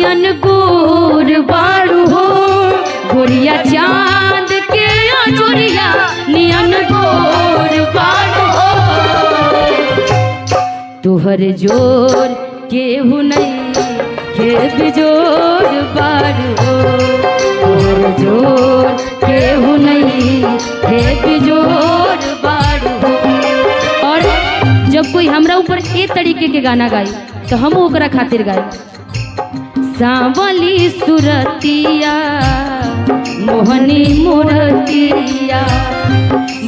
नियन गोर बारू हो गोरिया चांद के अजोरिया नियन गोर बारू हो तुहर जोर केहू नहीं के बिजोर बारू हो तुहर जोर केहू नहीं के बिजोर बारू हो। और जब कोई हमरा ऊपर ए तरीके के गाना गाई तो हम ओकरा खातिर गाई सांवली सुरतिया मोहनी मूर्तिया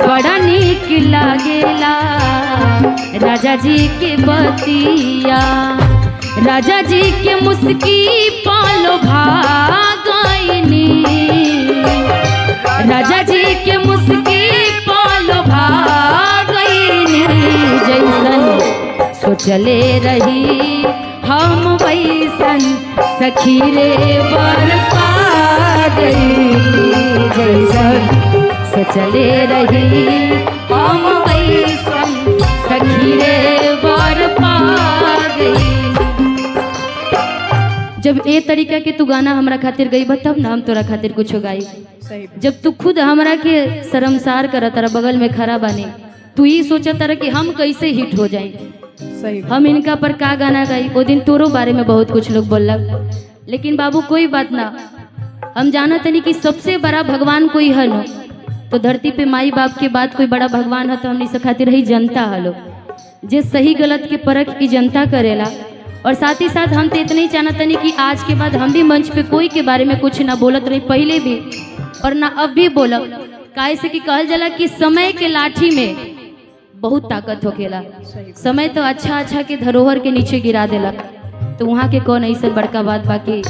बड़ा नीक लागेला राजा जी के बतिया राजा जी के मुस्की पालो भागनी राजा जी के मुस्की पालो भागनी जैसन सोचले रही हम वैसन सखी रे बर पा गई जैसन सोचले रही हम वैसन सखी रे बर पा गई। जब ए तरीका के तू गाना हमरा खातिर गई तब ना हम तोरा खातिर कुछ गाई। जब तू खुद हमरा के शर्मसार कर तारा बगल में खड़ा बानी तू ही सोचा तारा कि हम कैसे हिट हो जाए हम इनका पर का गाना गाई। वो दिन तोरो बारे में बहुत कुछ लोग बोलक लेकिन बाबू कोई बात ना हम जाना तनी कि सबसे बड़ा भगवान कोई है न तो धरती पे माई बाप के बाद कोई बड़ा भगवान है तो हमनी से खातिर रही जनता हलो जे सही गलत के परख की जनता करेला। और साथ ही साथ हम तो इतना ही चाहना तनी कि आज के बाद हम भी मंच पे कोई के बारे में कुछ ना बोलत रही पहले भी और ना अब भी बोलब काहे से कि कहल जाला कि समय के लाठी में बहुत ताकत होकेला। समय तो अच्छा अच्छा के धरोहर के नीचे गिरा देला तो वहाँ के कौन ऐसा बड़का बात बाकी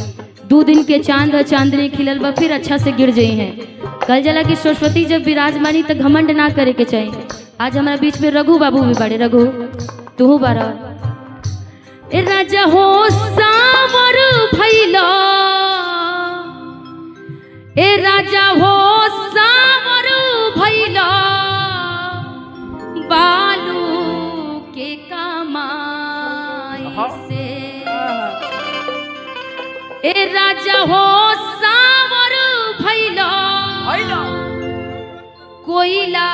2 दिन के चांद और चांदनी खिलल बा फिर अच्छा से गिर जाई हैं। कहल जाला कि सरस्वती जब विराजमानी तो घमंड ना करे के चाहिए। आज हमारा बीच में रघु बाबू भी बड़े रघु तू बारा ए राजा हो सावर भैला ए राजा हो सावर भैला बालू के कमाई से ए राजा हो सावर भैला कोयला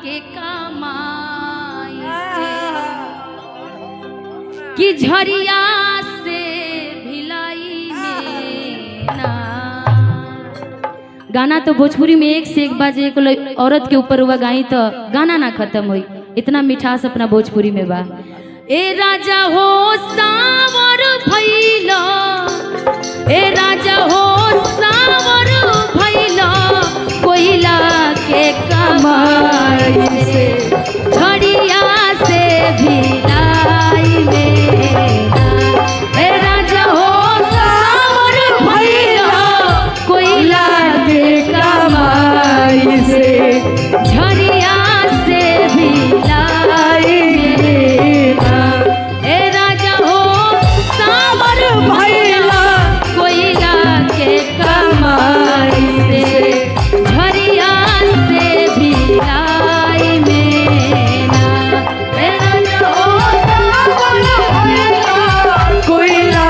के कमाई से कि झरिया से भिलाई में ना। गाना तो भोजपुरी में एक से एक बाजे एक औरत के ऊपर हुआ गाई तो गाना ना खत्म हुई इतना मिठास अपना भोजपुरी में बा। ए राजा हो सावर भैला ए राजा हो सावर भैला कोयला के कमाई से झड़िया से भिलाई में ना। ए राजा हो सावर भैला कोयला के कमाई से झड़िया से भिलाई में ना। ए राजा हो सावर भैला कोयला के कमाई से झड़िया से भिलाई में ना। ए राजा हो सावर भैला कोयला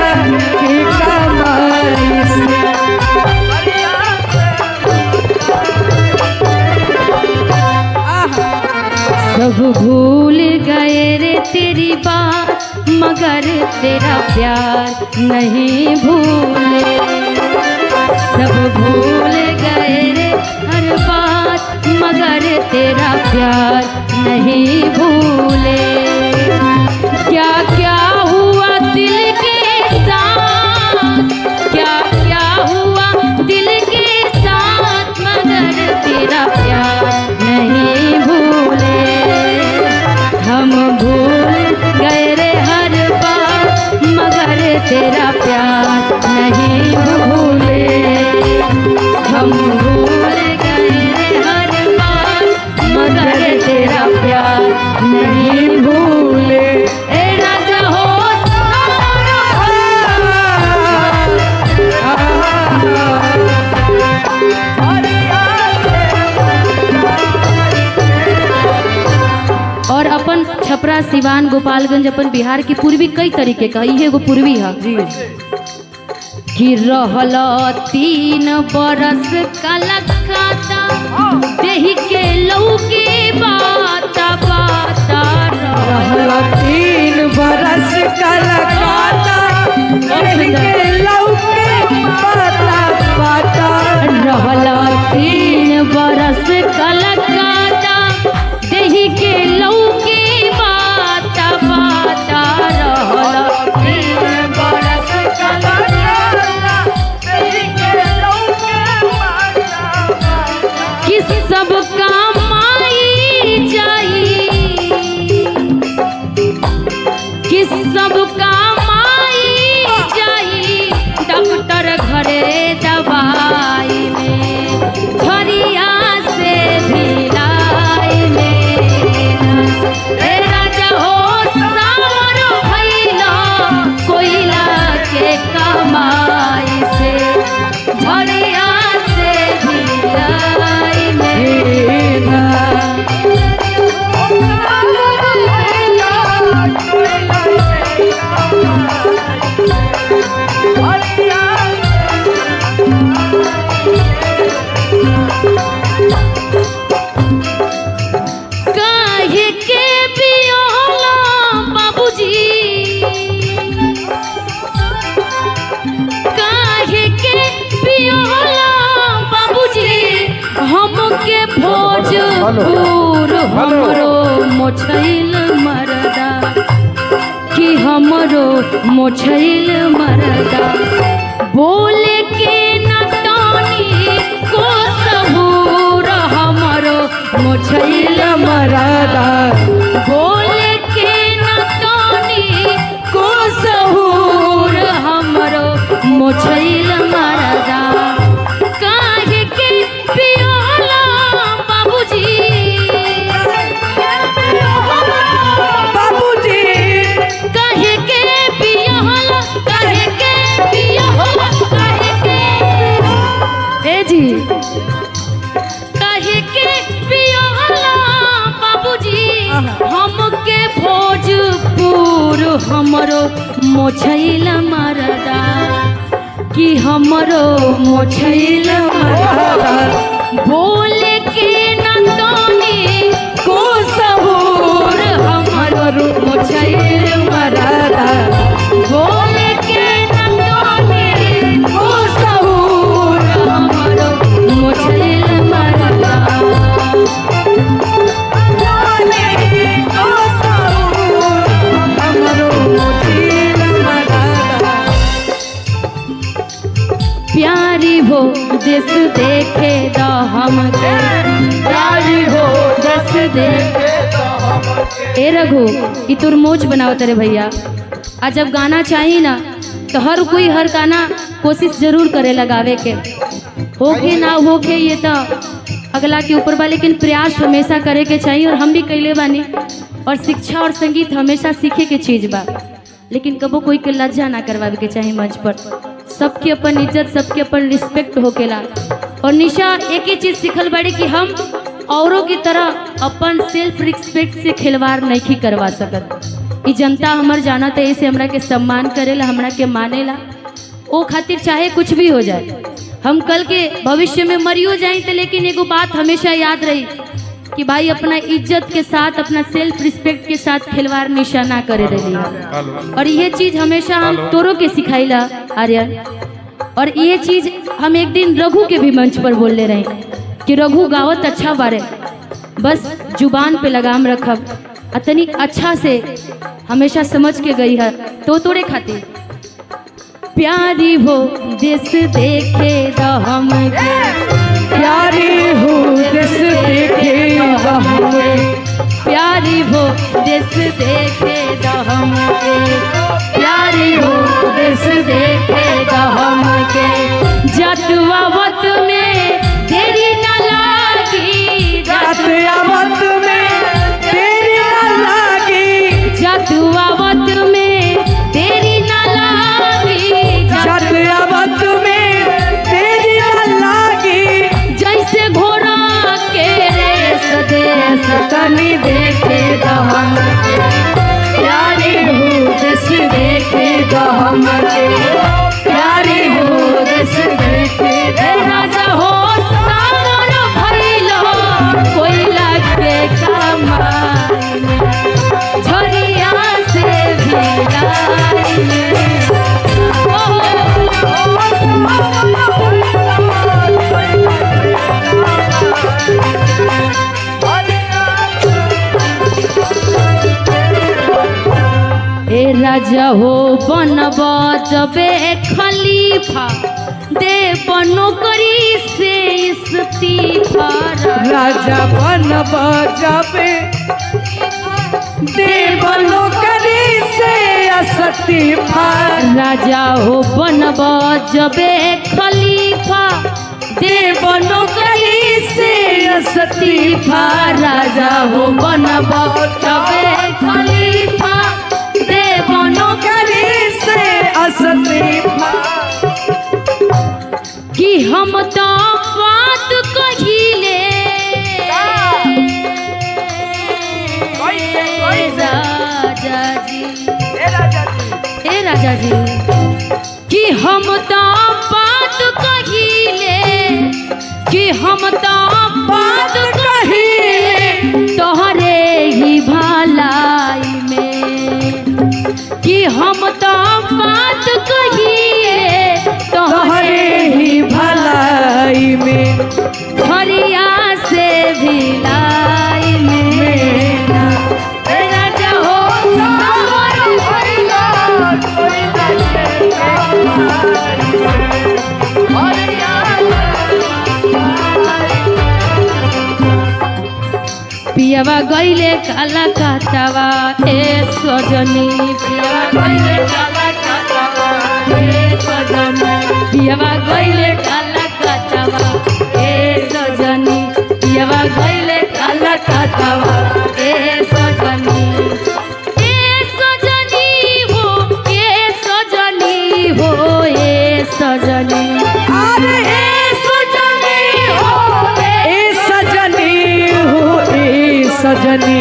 के कमाई से सब भूल गए रे तेरी बात मगर तेरा प्यार नहीं भूले। सब भूल गए रे हर बात मगर तेरा प्यार नहीं भूले। क्या क्या हुआ दिल के साथ क्या क्या हुआ दिल के साथ मगर तेरा प्यार नहीं भूले। हम भूल गए रे हर बात मगर तेरा प्यार नहीं भूले। हम भूल गए रे हर बात मगर तेरा प्यार नहीं भूले। ए राजा हो और अपन छपरा सिवान गोपालगंज अपन बिहार के पूर्वी कई तरीके का ये एगो पूर्वी है जी। कि रहल 3 बरस कलकत्ता देही के लौके बाता बाता रहल 3 बरस कलकत्ता देही के लौके बाता बाता रहल 3 बरस कलकत्ता देही के लौके बाता बाता रहल 3 बरस कलकत्ता देही के लौके बाता बाता कि सब कमाई जाई कि सब कमाई जाई डॉक्टर घरे दवाई में झरिया से भिलाई में ए राजा हो सावर भइला कोयला के कमाई से झरिया से भिलाई में काहे के बियोला बाबूजी काहे के बियोला बाबूजी हमके भोजपुर हमरो मोछैल मरदा कि हमरो मोछैल मरदा बोले के नटनी को सहूर हमरो मोछैल मरदा बोले के नटनी को सहूर हमरो मोछैल मरदा काहे के पियोला बाबूजी बाबूजी काहे के पियोला काहे के पियोला काहे के ए जी काहे के पियोला बाबूजी हमके भोजपुर हमरो मोछैल मरदा कि हमरो मोछैल मरदा बोले के नटनी को सहूर हमरो मोछैल मरदा बोले के नटनी को सहूर हमरो मोछैल मरदा प्यारी हो देश देखे द हमके प्यारी हो देश देखे द हमके ए रघु ई तोर मोच बनाओ तेरे भैया आ जब गाना चाहिए ना तो हर कोई हर गाना कोशिश जरूर करे लगावे के होके ना होके ये तो अगला के ऊपर बा लेकिन प्रयास हमेशा करे के चाहिए और हम भी कैले बानी और शिक्षा और संगीत हमेशा सीखे के चीज बा लेकिन कबो कोई के लज्जा ना करवावे के चाहिए मंच पर सबके अपन इज्जत सबके अपन रिस्पेक्ट होकेला और निशा एक ही चीज सिखल बाड़ी कि हम औरों की तरह अपन सेल्फ रिस्पेक्ट से खिलवाड़ नहीं करवा सकत ई जनता हमर जाना तो ऐसे हमरा के सम्मान करेला हमरा के मानेला ओ खातिर चाहे कुछ भी हो जाए हम कल के भविष्य में मरियो जाए तो लेकिन एगो बात हमेशा याद रही कि भाई अपना इज्जत के साथ अपना सेल्फ रिस्पेक्ट के साथ खिलवाड़ निशा ना करे रही और ये चीज हमेशा हम तोरो के सिखाईला आर्यन और ये चीज हम एक दिन रघु के भी मंच पर बोल ले रहे कि रघु गावत अच्छा बारे बस जुबान पे लगाम रखब अतनी अच्छा से हमेशा समझ के गई है तो तोड़े खातिर प्यारी हो देश देखे द हमके प्यारी हो देश देखे द हमके प्यारी हो देश देखे द हमके प्यारी हो देश देखे द हमके जतवावत में देरी न लागी जतवावत में देरी न लागी जतवावत में देरी न लागी जतवावत में देरी न लागी जैसे घोड़ा के रेस देश तनी देखे द हमके प्यारी हो देश बनबो जबे खलीफा दे नौकरी से इस्तीफा राजा बनब जबे देव नौकरी से इस्तीफा राजा हो बनबो जबे खलीफा देव नौकरी से इस्तीफा राजा हो बनबो जबे खलीफा देव नौकरी से इस्तीफा कि हम तो बात कहिले राजा जी कि हम तो बात कहिले कि हम तो बात कहिले तोहरे ही भलाई में कि हम तो बात कहिए तोहरे ही भलाई में हरिया से भिलाई में राजा हो पियावा गईले काला काटावा ए सजनी पियावा गईले काला काटावा ए सजनी पियावा गईले काला काटावा ए सजनी पियावा गईले काला काटावा ए सजनी हो ए सजनी हो ए सजनी अरे ए सजनी हो ए सजनी हो ए सजनी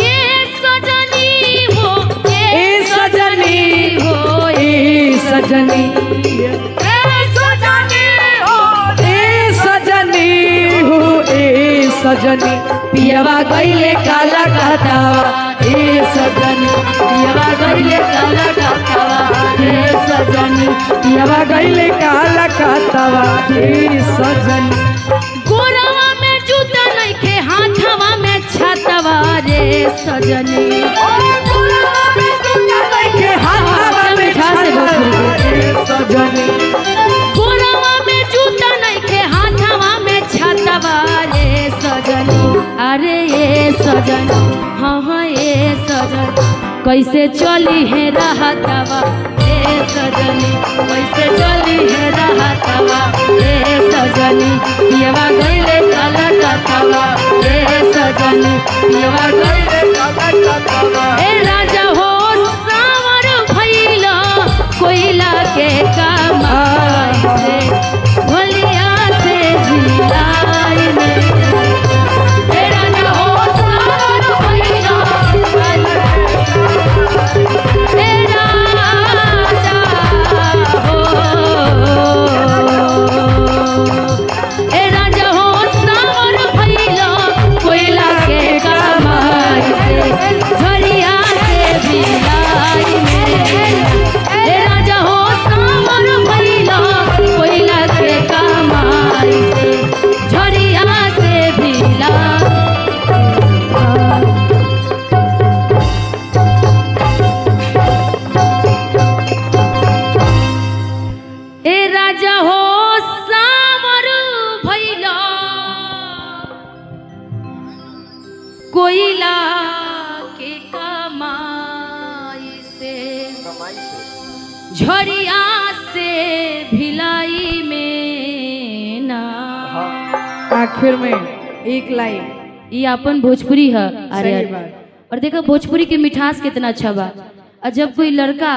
ए सजनी हो ए सजनी हो ए सजनी ए सजनी हो ए सजनी पियावा गईले काला काटावा ए सजनी पियावा गईले काला काटावा ए सजनी पियावा गईले काला काटावा ए सजनी गोरवा में जूता नइखे हाथवा में छातवा रे सजनी के हाथवा में छातवा रे सजनी गोरवा में जूता नइखे हाथवा में छातवा रे सजनी अरे ये सजनी हाँ हाँ ये सजनी कैसे चली है रहतवा ए सजनी कैसे चली है रहतवा ए सजनी पियवा गईले काला काटवा ए सजनी पियवा गईले काला काटवा ए राजा हो सावर भइला कोयला के कमाई से भलिया से जिलाई में ए राजा हो सावर भइला ए राजा हो ए राजा हो सावर भइला कोयला के कमाई से झरिया से बिलाई में ए राजा हो सावर भइला कोयला के कमाई से झरिया से बिलाई ए राजा हो सावर भइला कोयला के कमाई से झरिया से भिलाई में ना आखिर में एक लाइन ये अपन भोजपुरी है अरे सही बात। और देखो भोजपुरी की मिठास कितना अच्छा बा और जब कोई लड़का